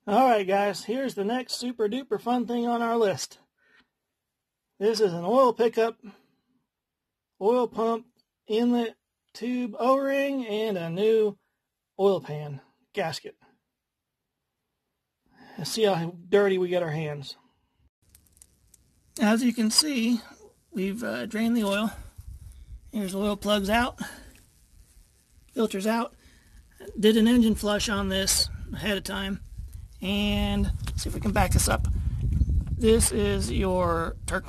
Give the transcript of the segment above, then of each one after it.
Alright guys, here's the next super duper fun thing on our list. This is an oil pickup, oil pump, inlet, tube, O-ring, and a new oil pan gasket. Let's see how dirty we get our hands. As you can see, we've drained the oil. Here's the oil plugs out, filters out. Did an engine flush on this ahead of time. And see if we can back this up. This is your torque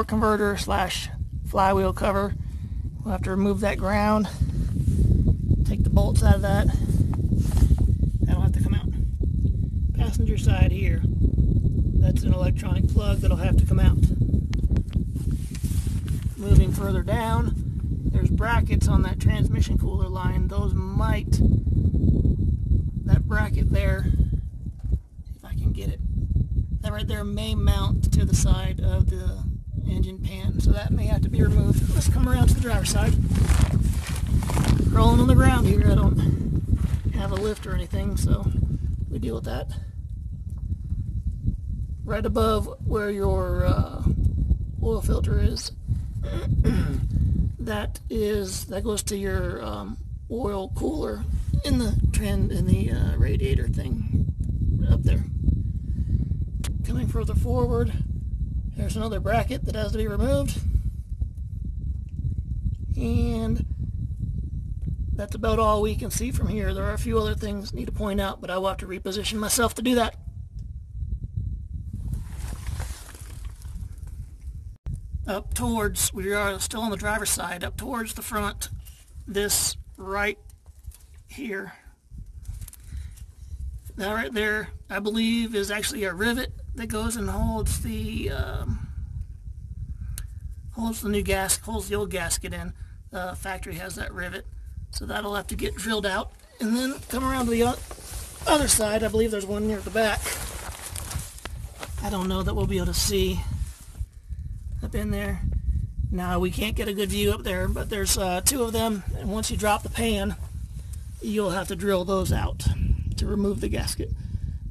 converter slash flywheel cover. We'll have to remove that ground, take the bolts out of that. That'll have to come out. Passenger side here, that's an electronic plug that'll have to come out. Moving further down, there's brackets on that transmission cooler line. Those might, that bracket there, get it. That right there may mount to the side of the engine pan, so that may have to be removed. Let's come around to the driver's side. Crawling on the ground here. I don't have a lift or anything, so we deal with that. Right above where your oil filter is, that goes to your oil cooler in the radiator thing up there. Coming further forward, there's another bracket that has to be removed, and that's about all we can see from here. There are a few other things I need to point out, but I will have to reposition myself to do that. Up towards, we are still on the driver's side, up towards the front, this right here, that right there, I believe is actually a rivet that goes and holds the new gasket, holds the old gasket in. The factory has that rivet, so that'll have to get drilled out. And then come around to the other side. I believe there's one near the back. I don't know that we'll be able to see up in there. Now we can't get a good view up there, but there's two of them, and once you drop the pan, you'll have to drill those out to remove the gasket.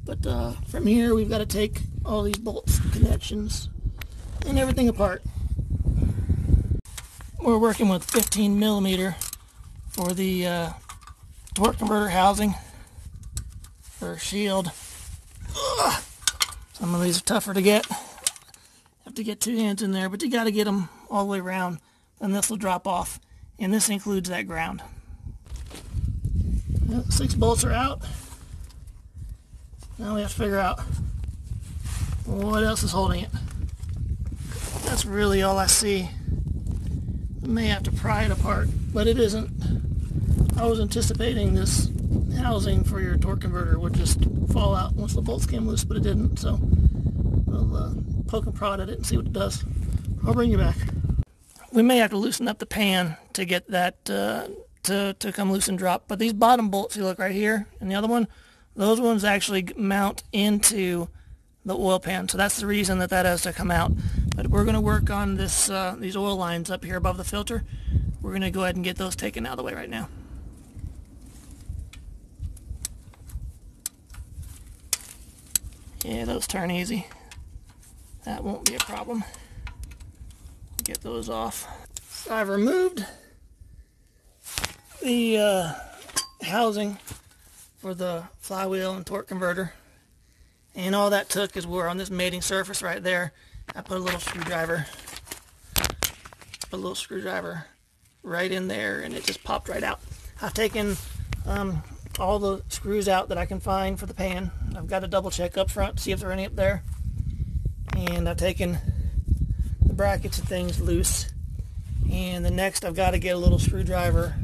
But from here, we've got to take all these bolts, connections, and everything apart. We're working with 15 millimeter for the torque converter housing or shield. Ugh. Some of these are tougher to get. Have to get two hands in there, but you got to get them all the way around, and this will drop off. And this includes that ground. 6 bolts are out. Now we have to figure out what else is holding it. That's really all I see. We may have to pry it apart, but it isn't. I was anticipating this housing for your torque converter would just fall out once the bolts came loose, but it didn't, so we'll poke and prod at it and see what it does. I'll bring you back. We may have to loosen up the pan to get that to come loose and drop, but these bottom bolts, you look right here, and the other one, those ones actually mount into the oil pan, so that's the reason that has to come out. But we're going to work on this these oil lines up here above the filter. We're going to go ahead and get those taken out of the way right now. Yeah, those turn easy. That won't be a problem. Get those off. So I've removed the housing for the flywheel and torque converter, and all that took is we're on this mating surface right there. I put a little screwdriver right in there, and it just popped right out. I've taken all the screws out that I can find for the pan. I've got to double check up front to see if there are any up there, and I've taken the brackets and things loose. And the next, I've got to get a little screwdriver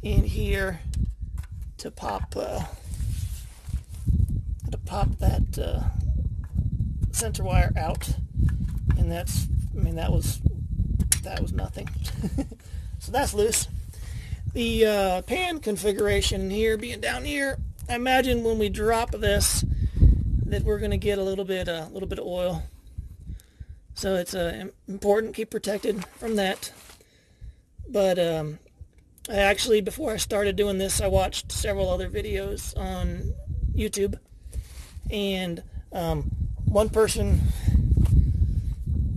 in here to pop that sensor wire out, and that's, I mean, that was nothing. So that's loose. The pan configuration here being down here, I imagine when we drop this that we're going to get a little bit of oil. So it's important to keep protected from that. But I actually, before I started doing this, I watched several other videos on YouTube, and one person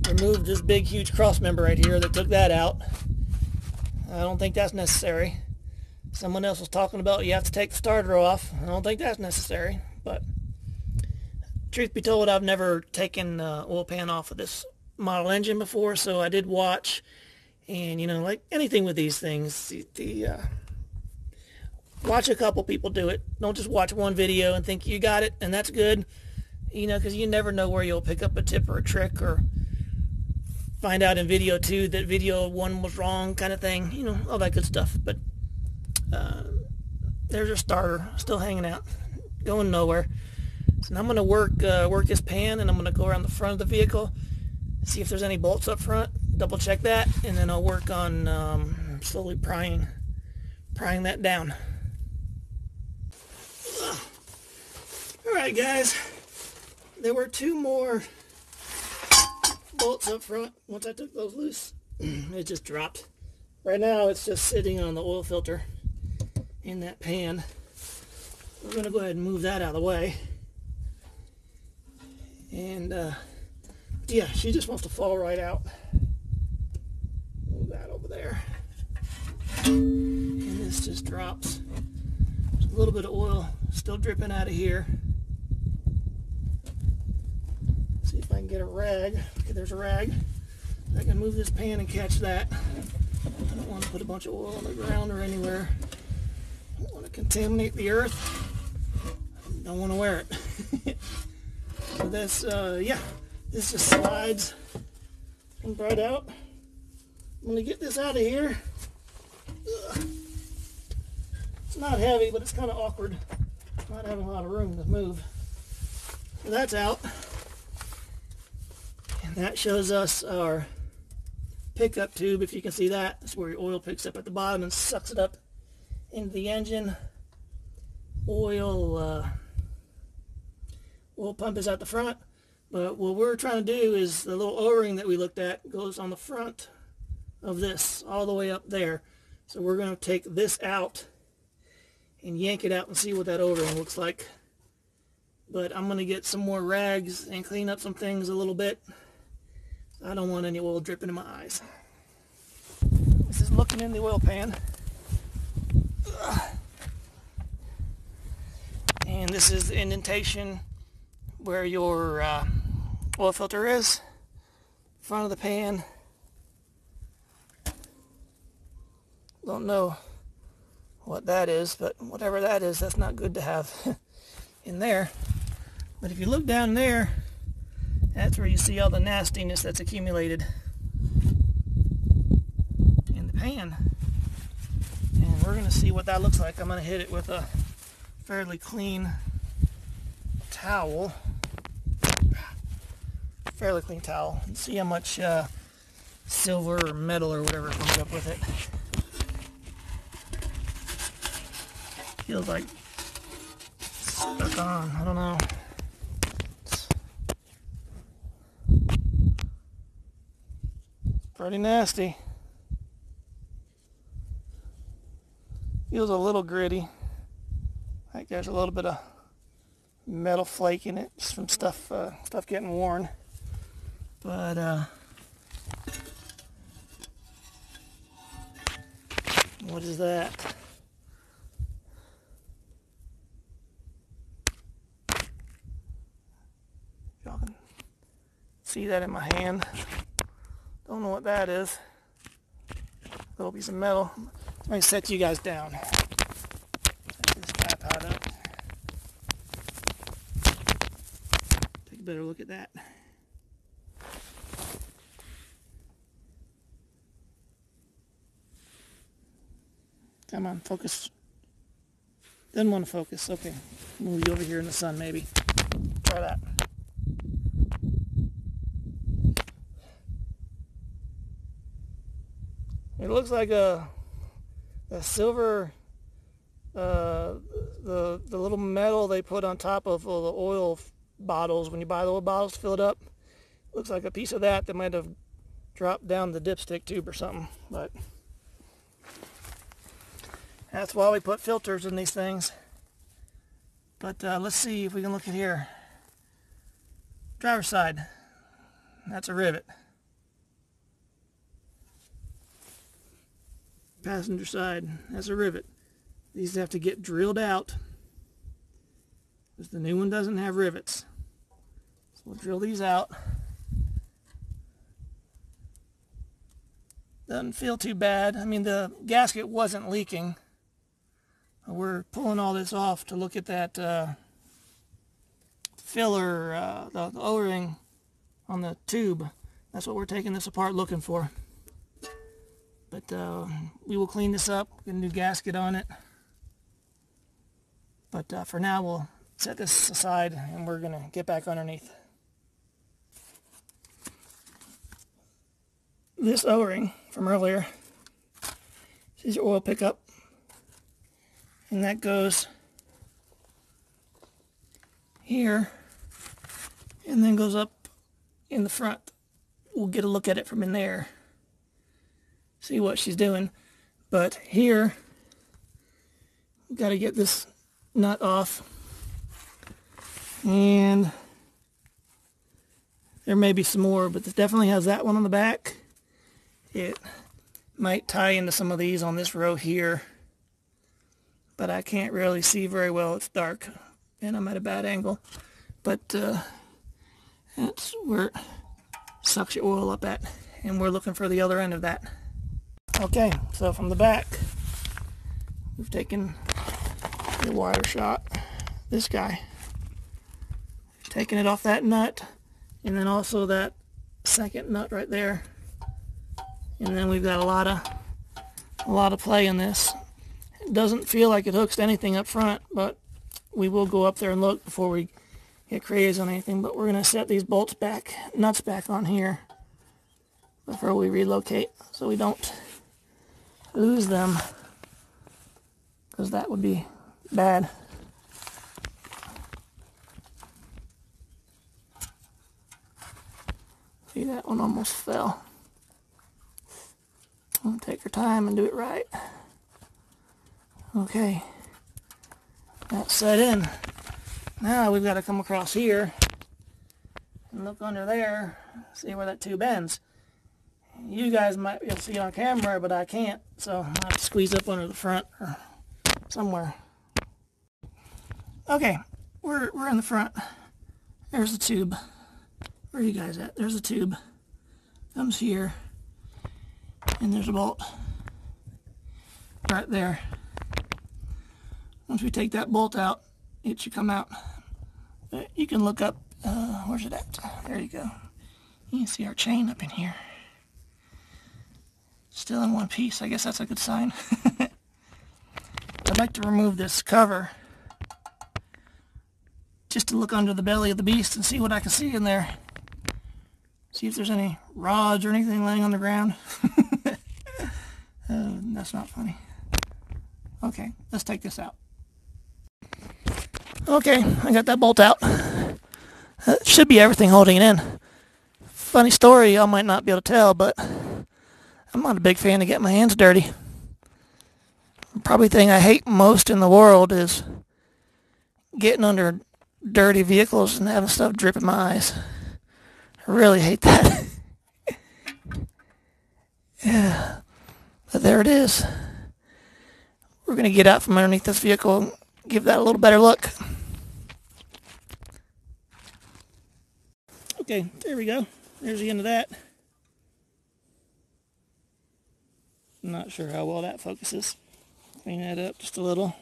removed this big huge cross member right here. They took that out. I don't think that's necessary. Someone else was talking about you have to take the starter off. I don't think that's necessary, but truth be told, I've never taken oil pan off of this model engine before, so I did watch. And you know, like anything with these things, watch a couple people do it. Don't just watch one video and think you got it and that's good, you know, because you never know where you'll pick up a tip or a trick, or find out in video 2 that video 1 was wrong, kind of thing, you know, all that good stuff. But there's a starter still hanging out, going nowhere. So now I'm going to work this pan, and I'm going to go around the front of the vehicle, see if there's any bolts up front, double check that, and then I'll work on slowly prying that down. Alright guys, there were 2 more bolts up front. Once I took those loose, it just dropped. Right now it's just sitting on the oil filter in that pan. We're going to go ahead and move that out of the way. And yeah, she just wants to fall right out. Move that over there. And this just drops. There's a little bit of oil still dripping out of here. See if I can get a rag. Okay, there's a rag. I can move this pan and catch that. I don't want to put a bunch of oil on the ground or anywhere. I don't want to contaminate the earth. I don't want to wear it. So this, yeah, this just slides and right out. I'm going to get this out of here. Ugh. It's not heavy, but it's kind of awkward not having a lot of room to move. So that's out. And that shows us our pickup tube, if you can see that. That's where your oil picks up at the bottom and sucks it up into the engine. Oil pump is at the front, but what we're trying to do is the little O-ring that we looked at goes on the front of this all the way up there. So we're going to take this out and yank it out and see what that O-ring looks like. But I'm going to get some more rags and clean up some things a little bit. I don't want any oil dripping in my eyes. This is looking in the oil pan. And this is the indentation where your oil filter is. Front of the pan. Don't know what that is, but whatever that is, that's not good to have in there. But if you look down there, that's where you see all the nastiness that's accumulated in the pan. And we're going to see what that looks like. I'm going to hit it with a fairly clean towel. Fairly clean towel. And see how much silver or metal or whatever comes up with it. Feels like stuck on. I don't know. Pretty nasty. Feels a little gritty. Like there's a little bit of metal flake in it, just from stuff getting worn. But what is that? Y'all can see that in my hand. Don't know what that is. Little piece of metal. Let me set you guys down. Set this tripod up. Take a better look at that. Come on, focus. Didn't want to focus. Okay, move you over here in the sun maybe. Try that. It looks like a silver, the little metal they put on top of the oil bottles. When you buy the oil bottles to fill it up, looks like a piece of that might have dropped down the dipstick tube or something. But that's why we put filters in these things. But let's see if we can look at here. Driver's side. That's a rivet. Passenger side. That's a rivet. These have to get drilled out because the new one doesn't have rivets. So we'll drill these out. Doesn't feel too bad. I mean, the gasket wasn't leaking. We're pulling all this off to look at that filler, the O-ring on the tube. That's what we're taking this apart looking for. But we will clean this up, get a new gasket on it. But for now, we'll set this aside and we're going to get back underneath. This O-ring from earlier, this is your oil pickup, and that goes here and then goes up in the front. We'll get a look at it from in there, see what she's doing. But here, we've got to get this nut off, and there may be some more, but this definitely has that one on the back. It might tie into some of these on this row here, but I can't really see very well. It's dark and I'm at a bad angle, but that's where it sucks your oil up at, and we're looking for the other end of that. Okay, so from the back, we've taken the wire shot, this guy, taking it off that nut, and then also that second nut right there. And then we've got a lot of play in this. It doesn't feel like it hooks to anything up front, but we will go up there and look before we get crazy on anything. But we're going to set these nuts back on here before we relocate, so we don't lose them, because that would be bad. See, that one almost fell. Take your time and do it right. Okay, that's set in. Now we've got to come across here and look under there, see where that tube ends. You guys might be able to see it on camera, but I can't, so I have to squeeze up under the front or somewhere. Okay, we're in the front. There's the tube. Where are you guys at? There's the tube. Comes here. And there's a bolt right there. Once we take that bolt out, it should come out. You can look up, where's it at? There you go. You can see our chain up in here. Still in one piece. I guess that's a good sign. I'd like to remove this cover just to look under the belly of the beast and see what I can see in there. See if there's any rods or anything laying on the ground. That's not funny. Okay, let's take this out. Okay, I got that bolt out. That should be everything holding it in. Funny story, y'all might not be able to tell, but I'm not a big fan of getting my hands dirty. Probably the thing I hate most in the world is getting under dirty vehicles and having stuff drip in my eyes. I really hate that. Yeah. But there it is. We're going to get out from underneath this vehicle and give that a little better look. Okay, there we go. There's the end of that. I'm not sure how well that focuses. Clean that up just a little.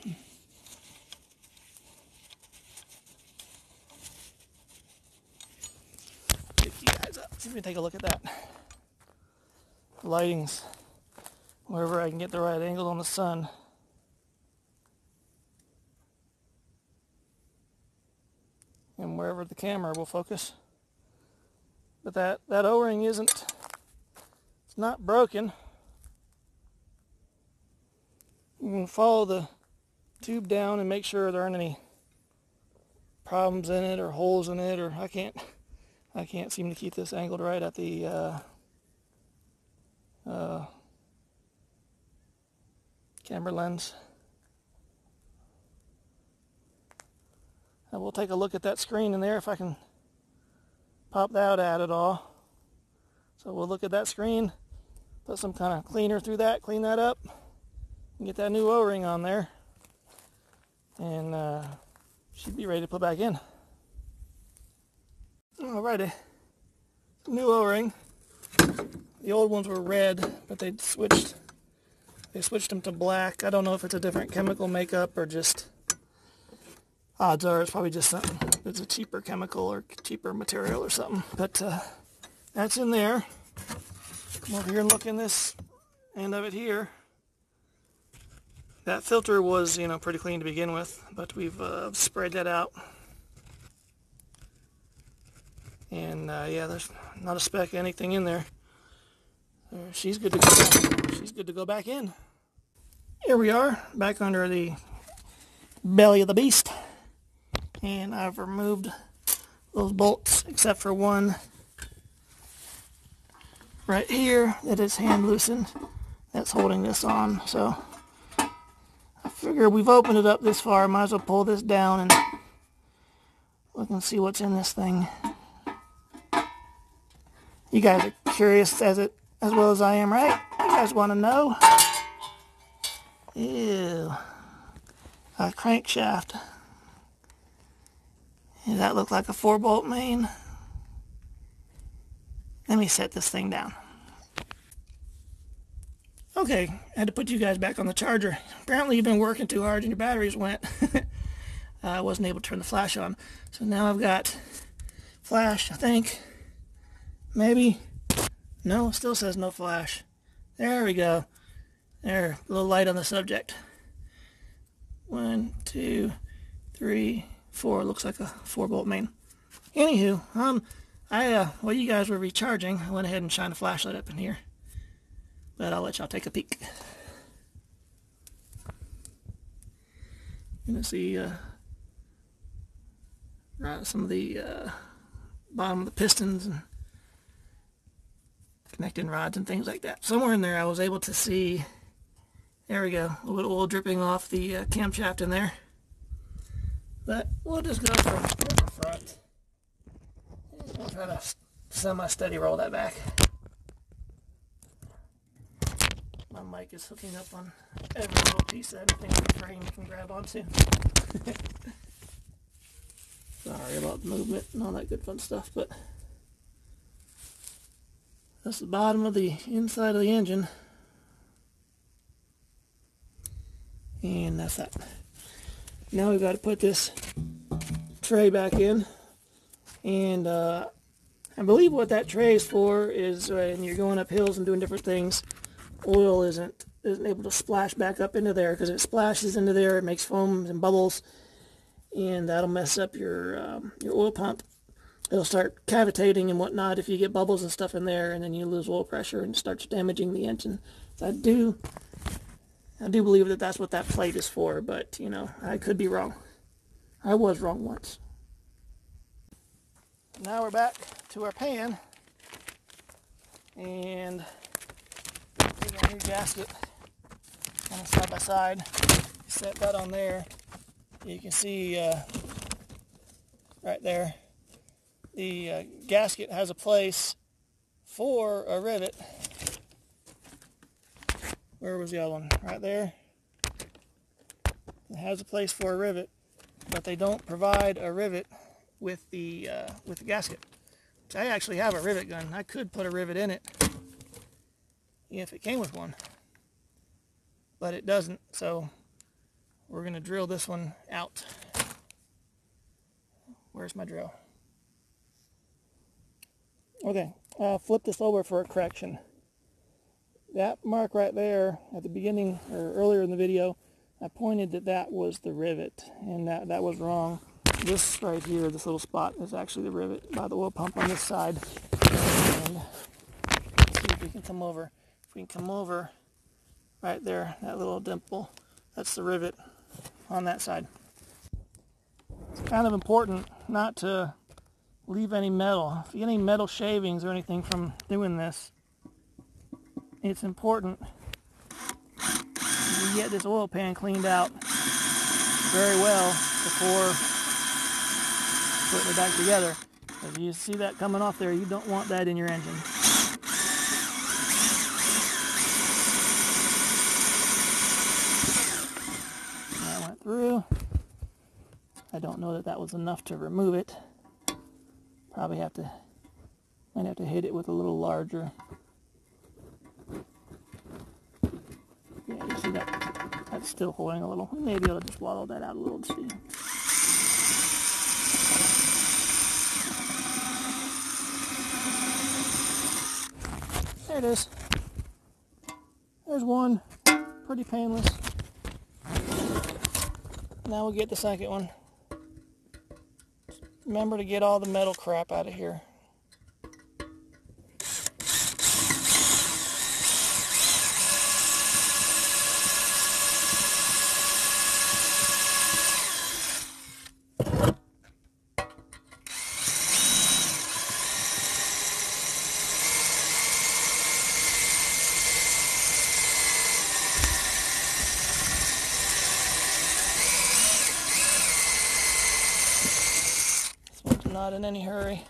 Pick you guys up. See if we can take a look at that. The lighting's wherever I can get the right angle on the sun. And wherever the camera will focus. But that O-ring it's not broken. You can follow the tube down and make sure there aren't any problems in it or holes in it, or I can't seem to keep this angled right at the camera lens. we'll take a look at that screen in there if I can pop that out at all. So we'll look at that screen, put some kind of cleaner through that, clean that up, and get that new O-ring on there, and should be ready to put back in. Alrighty, new O-ring. The old ones were red, but they switched them to black. I don't know if it's a different chemical makeup or just, odds are it's probably just something. It's a cheaper chemical or cheaper material or something. But that's in there. Come over here and look in this end of it here. That filter was, pretty clean to begin with, but we've sprayed that out. And yeah, there's not a speck of anything in there. She's good to go back. She's good to go back in. Here we are, back under the belly of the beast. And I've removed those bolts except for one right here that is hand loosened. That's holding this on. So I figure we've opened it up this far, might as well pull this down and look and see what's in this thing. You guys are curious as well as I am, right? You guys want to know? Ew. A crankshaft. Does that look like a 4-bolt main? Let me set this thing down. Okay, I had to put you guys back on the charger. Apparently you've been working too hard and your batteries went. I wasn't able to turn the flash on. So now I've got flash, I think. Maybe. No, it still says no flash. There we go. There, a little light on the subject. 1, 2, 3, 4. Looks like a 4-bolt main. Anywho, while you guys were recharging, I went ahead and shined a flashlight up in here. But I'll let y'all take a peek. You're gonna see some of the bottom of the pistons and connecting rods and things like that. Somewhere in there I was able to see, there we go, a little oil dripping off the camshaft in there. But we'll just go from the front. I'll try to semi-steady roll that back. My mic is hooking up on every little piece of anything the frame can grab onto. Sorry about the movement and all that good fun stuff, but that's the bottom of the inside of the engine. And that's that. Now we've got to put this tray back in. And I believe what that tray is for is when you're going up hills and doing different things, oil isn't able to splash back up into there, because if it splashes into there, it makes foams and bubbles, and that'll mess up your oil pump. It'll start cavitating and whatnot if you get bubbles and stuff in there, and then you lose oil pressure and it starts damaging the engine. So I do believe that that's what that plate is for, but I could be wrong. I was wrong once. Now we're back to our pan, and take our new gasket kind of side by side. Set that on there. You can see right there, the gasket has a place for a rivet. Where was the other one? Right there. It has a place for a rivet, but they don't provide a rivet with the gasket. Which I actually have a rivet gun. I could put a rivet in it if it came with one, but it doesn't. So we're going to drill this one out. Where's my drill? Okay, flip this over for a correction. That mark right there at the beginning, or earlier in the video, I pointed that was the rivet, and that was wrong. This right here, this little spot, is actually the rivet by the oil pump on this side. And let's see if we can come over. If we can come over right there, that little dimple, that's the rivet on that side. It's kind of important not to leave any metal. If you get any metal shavings or anything from doing this, it's important you get this oil pan cleaned out very well before putting it back together. If you see that coming off there, you don't want that in your engine. That went through. I don't know that that was enough to remove it. Probably might have to hit it with a little larger. Yeah, you see that? That's still holding a little. We may be able to just wallow that out a little to see. There it is. There's one. Pretty painless. Now we'll get the second one. Remember to get all the metal crap out of here. Not in any hurry.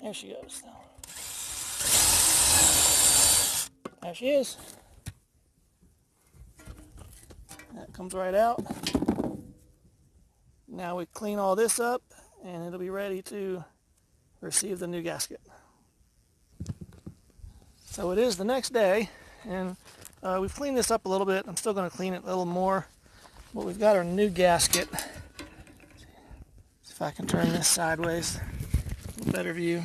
There she goes. There she is. That comes right out. Now we clean all this up and it'll be ready to receive the new gasket. So it is the next day, and we've cleaned this up a little bit. I'm still going to clean it a little more, but we've got our new gasket. See if I can turn this sideways, a little better view.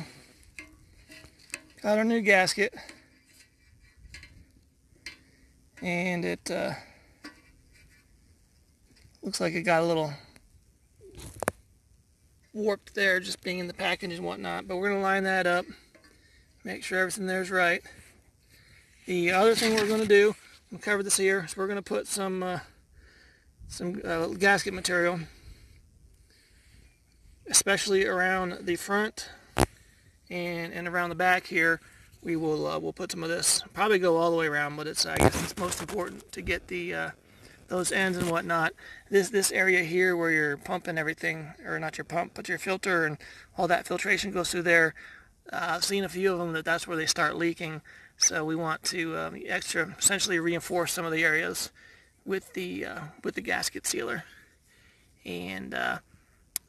Got our new gasket, and it looks like it got a little warped there, just being in the package and whatnot, but we're going to line that up, make sure everything there's right. The other thing we're going to do, we'll cover this here, is we're going to put some gasket material, especially around the front and around the back here. We'll put some of this, probably go all the way around, but I guess it's most important to get the those ends and whatnot. This area here where you're pumping everything, or not your pump, but your filter and all that filtration goes through there. I've seen a few of them that's where they start leaking. So we want to essentially reinforce some of the areas with the gasket sealer. And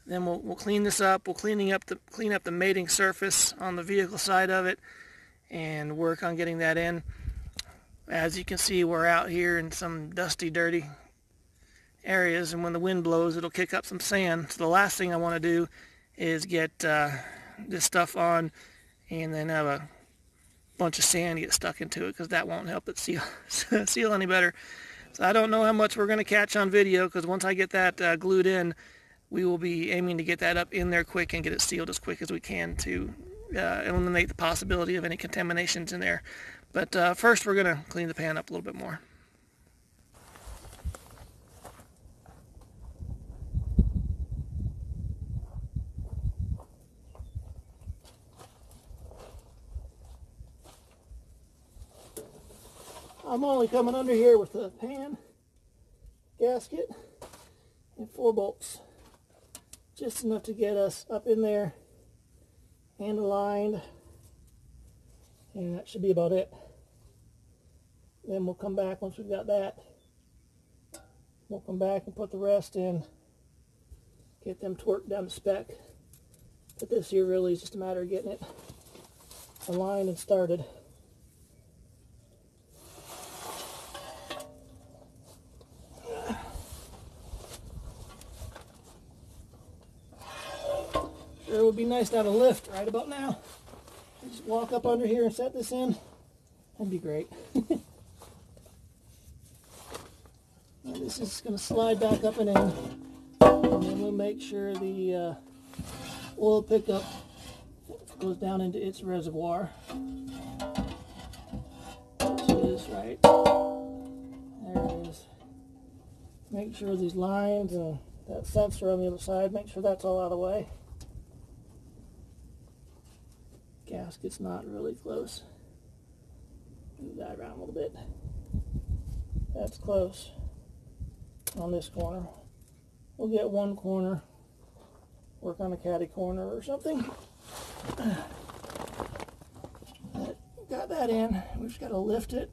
then we'll clean this up. We'll clean up the mating surface on the vehicle side of it and work on getting that in. As you can see, we're out here in some dusty, dirty areas, and when the wind blows, it'll kick up some sand. So the last thing I want to do is get this stuff on and then have a bunch of sand get stuck into it, because that won't help it seal any better. So I don't know how much we're going to catch on video, because once I get that glued in, we will be aiming to get that up in there quick and get it sealed as quick as we can to eliminate the possibility of any contaminations in there. But first we're going to clean the pan up a little bit more. I'm only coming under here with the pan, gasket, and 4 bolts. Just enough to get us up in there and aligned. And that should be about it. Then we'll come back once we've got that. We'll come back and put the rest in. Get them torqued down to spec. But this here really is just a matter of getting it aligned and started. Sure, it would be nice to have a lift right about now. Just walk up under here and set this in. That'd be great. Now this is going to slide back up and in. And then we'll make sure the oil pickup goes down into its reservoir. See this, right? There it is. Make sure these lines that sensor on the other side, make sure that's all out of the way. Gasket's not really close. Move that around a little bit. That's close on this corner. We'll get one corner, work on a caddy corner or something. Got that in. We just got to lift it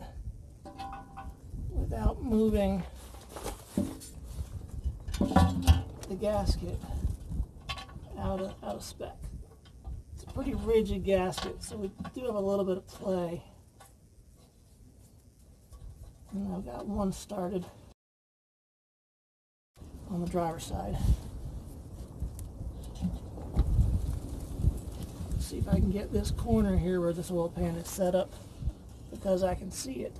without moving the gasket out of spec. It's a pretty rigid gasket, so we do have a little bit of play. And I've got one started on the driver's side. Let's see if I can get this corner here where this oil pan is set up, because I can see it.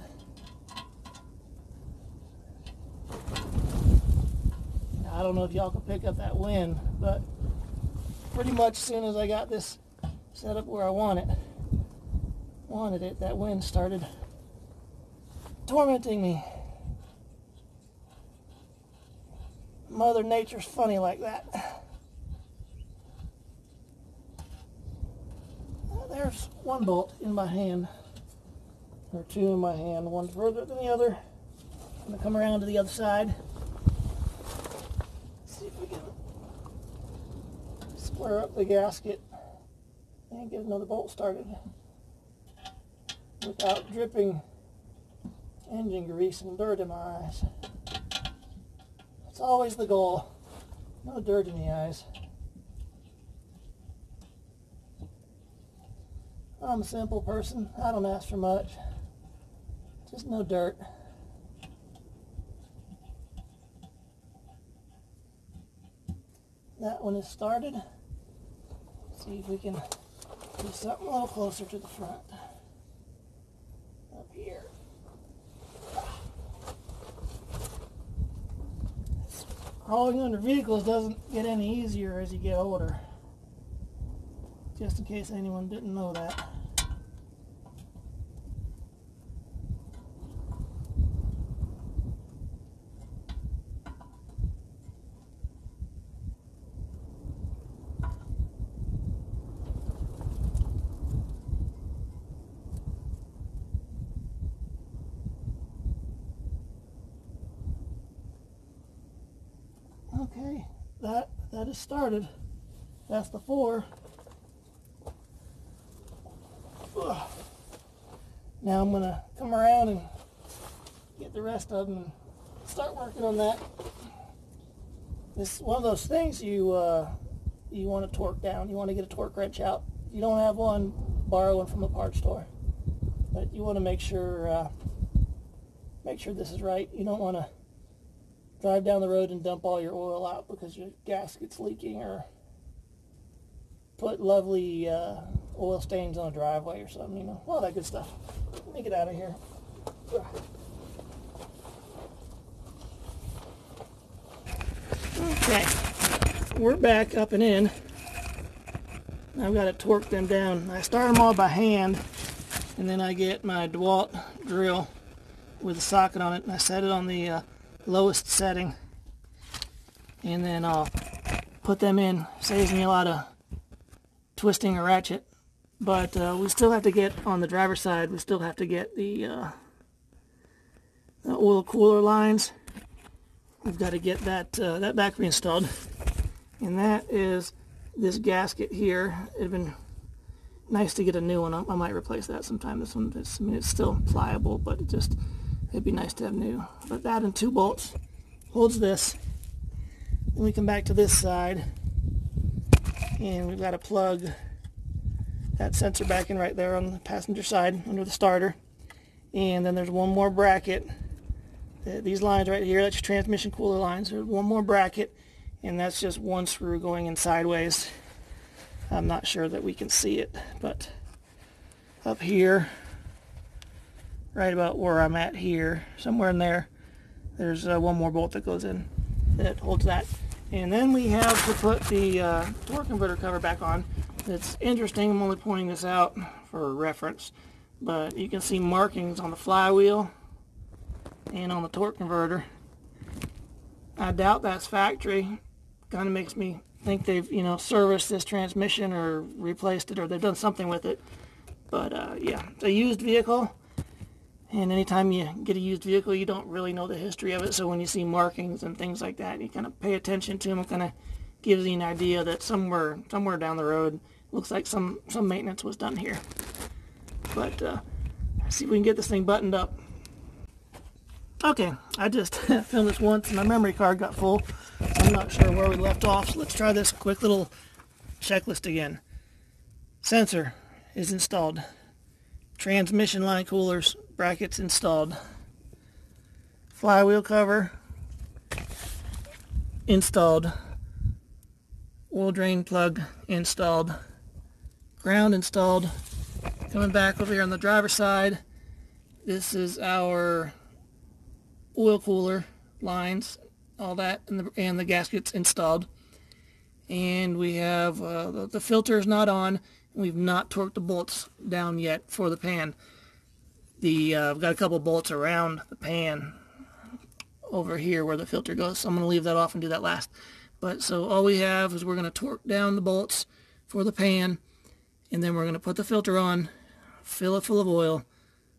Now, I don't know if y'all can pick up that wind, but pretty much as soon as I got this set up where I wanted it, that wind started tormenting me. Mother Nature's funny like that. There's one bolt in my hand, or two in my hand, one further than the other. I'm going to come around to the other side. See if we can square up the gasket and get another bolt started without dripping engine grease and dirt in my eyes. That's always the goal. No dirt in the eyes. I'm a simple person. I don't ask for much. Just no dirt. That one is started. Let's see if we can do something a little closer to the front. Up here. Crawling under vehicles doesn't get any easier as you get older. Just in case anyone didn't know that. Okay, that is started. That's the 4. Ugh. Now I'm going to come around and get the rest of them and start working on that. This is one of those things you want to torque down. You want to get a torque wrench out. If you don't have one, borrow one from a parts store. But you want to make sure this is right. You don't want to drive down the road and dump all your oil out because your gasket's leaking, or put lovely oil stains on a driveway or something, you know, all that good stuff. Let me get out of here. Okay, we're back up and in. I've got to torque them down. I start them all by hand, and then I get my DeWalt drill with a socket on it, and I set it on the lowest setting, and then I'll put them in. Saves me a lot of twisting a ratchet, but we still have to get on the driver's side. We still have to get the oil cooler lines. We've got to get that that back reinstalled, and that is this gasket here. It'd been nice to get a new one. I might replace that sometime. This one, I mean, it's still pliable, but it'd be nice to have new. But that and 2 bolts holds this. Then we come back to this side, and we've got to plug that sensor back in right there on the passenger side under the starter. And then there's one more bracket. These lines right here, that's your transmission cooler lines. There's one more bracket, and that's just one screw going in sideways. I'm not sure that we can see it, but up here, right about where I'm at here, somewhere in there, there's one more bolt that goes in that holds that. And then we have to put the torque converter cover back on. It's interesting, I'm only pointing this out for reference, but you can see markings on the flywheel and on the torque converter I doubt that's factory. Kind of makes me think they've, you know, serviced this transmission or replaced it, or they've done something with it. But yeah, it's a used vehicle, and anytime you get a used vehicle, you don't really know the history of it. So when you see markings and things like that, you kind of pay attention to them. It kind of gives you an idea that somewhere down the road, looks like some maintenance was done here. But let's see if we can get this thing buttoned up. Okay, I just filmed this once and my memory card got full. I'm not sure where we left off, so let's try this quick little checklist again. Sensor is installed. Transmission line coolers brackets installed. Flywheel cover installed. Oil drain plug installed. Ground installed. Coming back over here on the driver's side, this is our oil cooler lines, all that, and the gaskets installed. And we have the filter is not on. We've not torqued the bolts down yet for the pan. I've got a couple bolts around the pan over here where the filter goes, so I'm going to leave that off and do that last. But so all we have is we're going to torque down the bolts for the pan, and then we're going to put the filter on, fill it full of oil,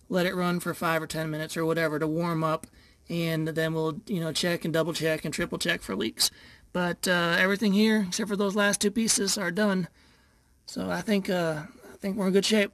let it run for 5 or 10 minutes or whatever to warm up, and then we'll, you know, check and double check and triple check for leaks. But everything here except for those last two pieces are done. So I think we're in good shape.